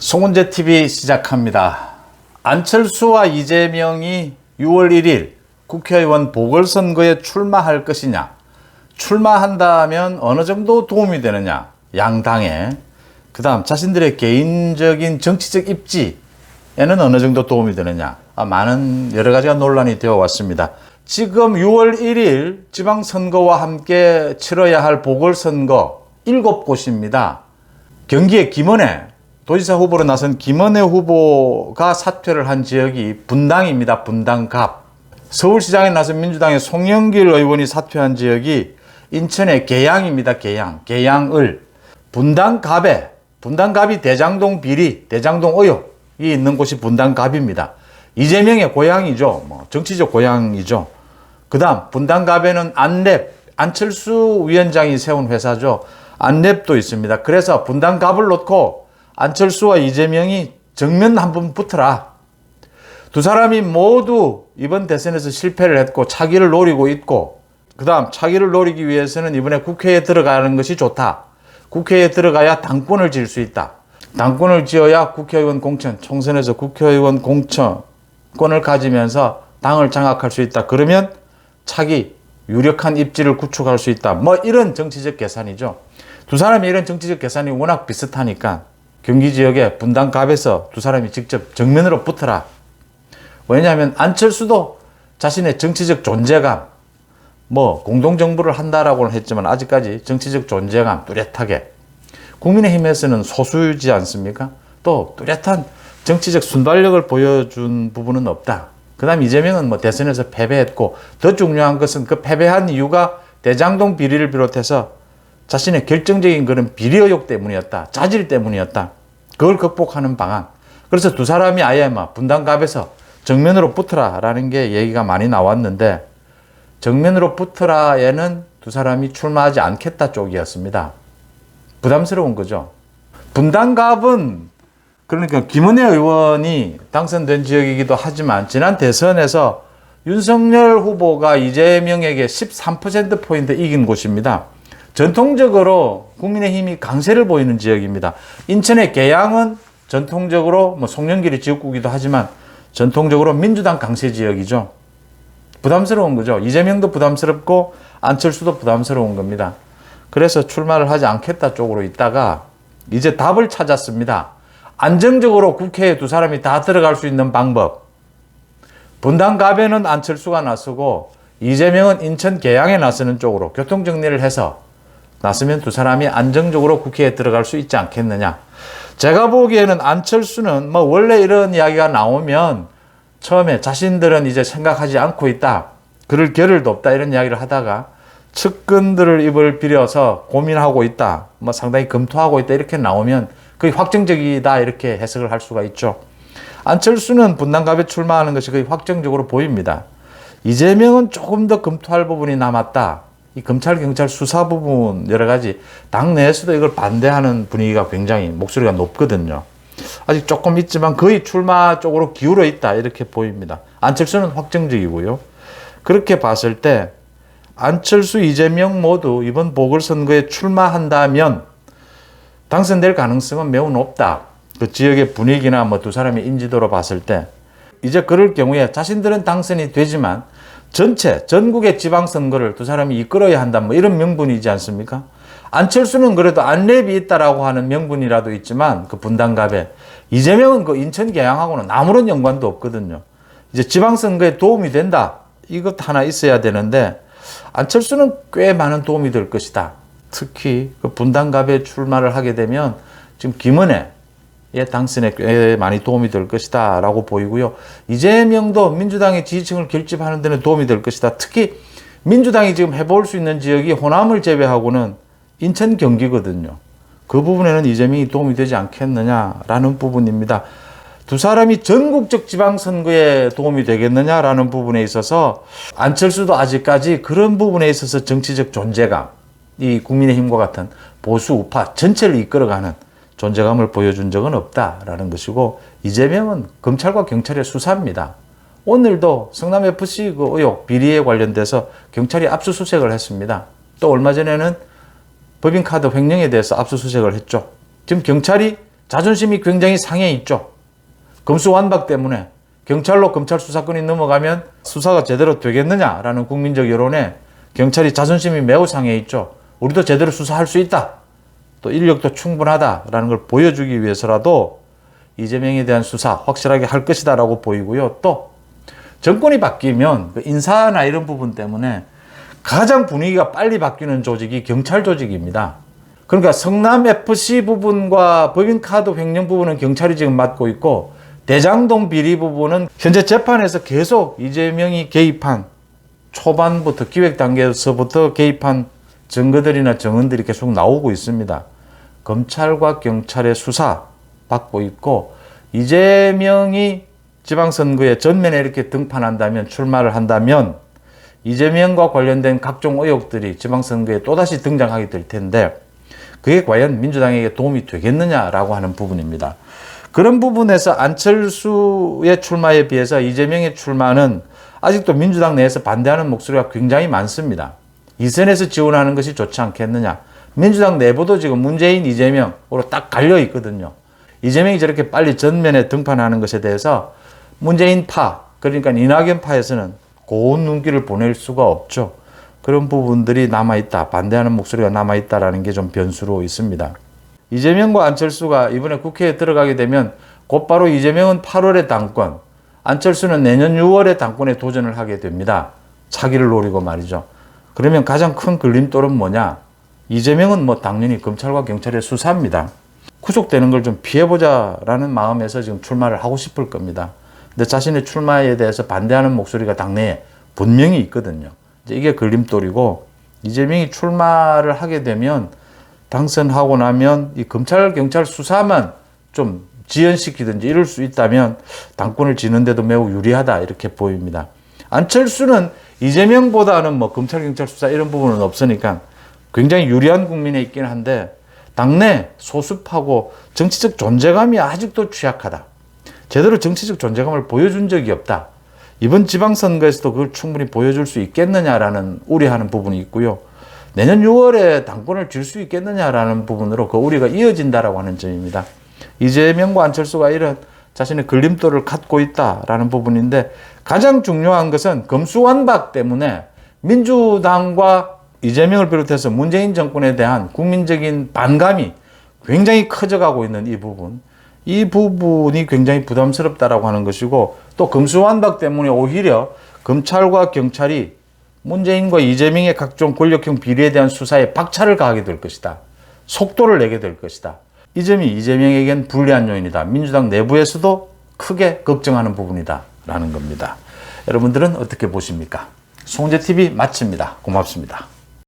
송은재 TV 시작합니다. 안철수와 이재명이 6월 1일 국회의원 보궐선거에 출마할 것이냐, 출마한다면 어느 정도 도움이 되느냐, 양당에, 그 다음 자신들의 개인적인 정치적 입지에는 어느 정도 도움이 되느냐, 많은 여러 가지가 논란이 되어 왔습니다. 지금 6월 1일 지방선거와 함께 치러야 할 보궐선거 7곳입니다. 경기의 김은혜, 도지사 후보로 나선 김은혜 후보가 사퇴를 한 지역이 분당입니다. 분당갑. 서울시장에 나선 민주당의 송영길 의원이 사퇴한 지역이 인천의 계양입니다. 계양을. 분당갑이 대장동 비리, 대장동 의혹이 있는 곳이 분당갑입니다. 이재명의 고향이죠. 정치적 고향이죠. 그 다음 분당갑에는 안철수 위원장이 세운 회사죠. 안랩도 있습니다. 그래서 분당갑을 놓고 안철수와 이재명이 정면 한번 붙어라. 두 사람이 모두 이번 대선에서 실패를 했고 차기를 노리고 있고, 그 다음 차기를 노리기 위해서는 이번에 국회에 들어가는 것이 좋다. 국회에 들어가야 당권을 질 수 있다. 당권을 지어야 국회의원 공천, 총선에서 국회의원 공천권을 가지면서 당을 장악할 수 있다. 그러면 차기 유력한 입지를 구축할 수 있다. 이런 정치적 계산이죠. 두 사람이 이런 정치적 계산이 워낙 비슷하니까 경기 지역의 분당갑에서 두 사람이 직접 정면으로 붙어라. 왜냐하면 안철수도 자신의 정치적 존재감, 공동정부를 한다라고는 했지만 아직까지 정치적 존재감 뚜렷하게, 국민의힘에서는 소수지 않습니까? 또 뚜렷한 정치적 순발력을 보여준 부분은 없다. 그 다음 이재명은 대선에서 패배했고, 더 중요한 것은 그 패배한 이유가 대장동 비리를 비롯해서 자신의 결정적인 그런 비리 의혹 때문이었다. 자질 때문이었다. 그걸 극복하는 방안. 그래서 두 사람이 아예 분당갑에서 정면으로 붙어라라는 게 얘기가 많이 나왔는데, 정면으로 붙어라에는 두 사람이 출마하지 않겠다 쪽이었습니다. 부담스러운 거죠. 분당갑은 그러니까 김은혜 의원이 당선된 지역이기도 하지만 지난 대선에서 윤석열 후보가 이재명에게 13%포인트 이긴 곳입니다. 전통적으로 국민의힘이 강세를 보이는 지역입니다. 인천의 계양은 전통적으로 송영길이 지역구기도 하지만 전통적으로 민주당 강세 지역이죠. 부담스러운 거죠. 이재명도 부담스럽고 안철수도 부담스러운 겁니다. 그래서 출마를 하지 않겠다 쪽으로 있다가 이제 답을 찾았습니다. 안정적으로 국회에 두 사람이 다 들어갈 수 있는 방법. 분당갑에는 안철수가 나서고 이재명은 인천 계양에 나서는 쪽으로 교통정리를 해서 나서면 두 사람이 안정적으로 국회에 들어갈 수 있지 않겠느냐. 제가 보기에는 안철수는 원래 이런 이야기가 나오면 처음에 자신들은 이제 생각하지 않고 있다. 그럴 겨를도 없다. 이런 이야기를 하다가 측근들을 입을 비려서 고민하고 있다. 상당히 검토하고 있다. 이렇게 나오면 거의 확정적이다. 이렇게 해석을 할 수가 있죠. 안철수는 분당갑에 출마하는 것이 거의 확정적으로 보입니다. 이재명은 조금 더 검토할 부분이 남았다. 이 검찰, 경찰 수사 부분 여러 가지 당내에서도 이걸 반대하는 분위기가 굉장히 목소리가 높거든요. 아직 조금 있지만 거의 출마 쪽으로 기울어 있다 이렇게 보입니다. 안철수는 확정적이고요. 그렇게 봤을 때 안철수, 이재명 모두 이번 보궐선거에 출마한다면 당선될 가능성은 매우 높다. 그 지역의 분위기나 두 사람의 인지도로 봤을 때 이제 그럴 경우에 자신들은 당선이 되지만 전국의 지방선거를 두 사람이 이끌어야 한다. 이런 명분이지 않습니까? 안철수는 그래도 안랩이 있다라고 하는 명분이라도 있지만 그 분당갑에, 이재명은 그 인천 계양하고는 아무런 연관도 없거든요. 이제 지방선거에 도움이 된다. 이것 하나 있어야 되는데 안철수는 꽤 많은 도움이 될 것이다. 특히 그 분당갑에 출마를 하게 되면 지금 김은혜 당선에 꽤 많이 도움이 될 것이다 라고 보이고요. 이재명도 민주당의 지지층을 결집하는 데는 도움이 될 것이다. 특히 민주당이 지금 해볼 수 있는 지역이 호남을 제외하고는 인천, 경기거든요. 그 부분에는 이재명이 도움이 되지 않겠느냐라는 부분입니다. 두 사람이 전국적 지방선거에 도움이 되겠느냐라는 부분에 있어서 안철수도 아직까지 그런 부분에 있어서 정치적 존재감, 이 국민의힘과 같은 보수 우파 전체를 이끌어가는 존재감을 보여준 적은 없다라는 것이고, 이재명은 검찰과 경찰의 수사입니다. 오늘도 성남FC 그 의혹 비리에 관련돼서 경찰이 압수수색을 했습니다. 또 얼마 전에는 법인카드 횡령에 대해서 압수수색을 했죠. 지금 경찰이 자존심이 굉장히 상해 있죠. 검수완박 때문에 경찰로 검찰 수사권이 넘어가면 수사가 제대로 되겠느냐라는 국민적 여론에 경찰이 자존심이 매우 상해 있죠. 우리도 제대로 수사할 수 있다. 또 인력도 충분하다라는 걸 보여주기 위해서라도 이재명에 대한 수사 확실하게 할 것이다라고 보이고요. 또 정권이 바뀌면 인사나 이런 부분 때문에 가장 분위기가 빨리 바뀌는 조직이 경찰 조직입니다. 그러니까 성남FC 부분과 법인카드 횡령 부분은 경찰이 지금 맡고 있고 대장동 비리 부분은 현재 재판에서 계속 이재명이 개입한 초반부터 기획 단계에서부터 개입한 증거들이나 정언들이 계속 나오고 있습니다. 검찰과 경찰의 수사 받고 있고 이재명이 지방선거에 전면에 이렇게 등판한다면 출마를 한다면 이재명과 관련된 각종 의혹들이 지방선거에 또다시 등장하게 될 텐데 그게 과연 민주당에게 도움이 되겠느냐라고 하는 부분입니다. 그런 부분에서 안철수의 출마에 비해서 이재명의 출마는 아직도 민주당 내에서 반대하는 목소리가 굉장히 많습니다. 이선에서 지원하는 것이 좋지 않겠느냐. 민주당 내부도 지금 문재인, 이재명으로 딱 갈려 있거든요. 이재명이 저렇게 빨리 전면에 등판하는 것에 대해서 문재인 파, 그러니까 이낙연 파에서는 고운 눈길을 보낼 수가 없죠. 그런 부분들이 남아있다. 반대하는 목소리가 남아있다라는 게 좀 변수로 있습니다. 이재명과 안철수가 이번에 국회에 들어가게 되면 곧바로 이재명은 8월에 당권, 안철수는 내년 6월에 당권에 도전을 하게 됩니다. 차기를 노리고 말이죠. 그러면 가장 큰 걸림돌은 뭐냐? 이재명은 뭐 당연히 검찰과 경찰의 수사입니다. 구속되는 걸 좀 피해보자라는 마음에서 지금 출마를 하고 싶을 겁니다. 근데 자신의 출마에 대해서 반대하는 목소리가 당내에 분명히 있거든요. 이제 이게 걸림돌이고 이재명이 출마를 하게 되면 당선하고 나면 이 검찰, 경찰 수사만 좀 지연시키든지 이럴 수 있다면 당권을 지는데도 매우 유리하다 이렇게 보입니다. 안철수는 이재명보다는 뭐 검찰, 경찰 수사 이런 부분은 없으니까 굉장히 유리한 국민에 있긴 한데 당내 소수파고 정치적 존재감이 아직도 취약하다. 제대로 정치적 존재감을 보여준 적이 없다. 이번 지방선거에서도 그걸 충분히 보여줄 수 있겠느냐라는 우려하는 부분이 있고요. 내년 6월에 당권을 질 수 있겠느냐라는 부분으로 그 우려가 이어진다라고 하는 점입니다. 이재명과 안철수가 이런 자신의 걸림돌을 갖고 있다라는 부분인데 가장 중요한 것은 검수완박 때문에 민주당과 이재명을 비롯해서 문재인 정권에 대한 국민적인 반감이 굉장히 커져가고 있는 이 부분. 이 부분이 굉장히 부담스럽다라고 하는 것이고 또 검수완박 때문에 오히려 검찰과 경찰이 문재인과 이재명의 각종 권력형 비리에 대한 수사에 박차를 가하게 될 것이다. 속도를 내게 될 것이다. 이 점이 이재명에겐 불리한 요인이다. 민주당 내부에서도 크게 걱정하는 부분이다. 라는 겁니다. 여러분들은 어떻게 보십니까? 송재TV 마칩니다. 고맙습니다.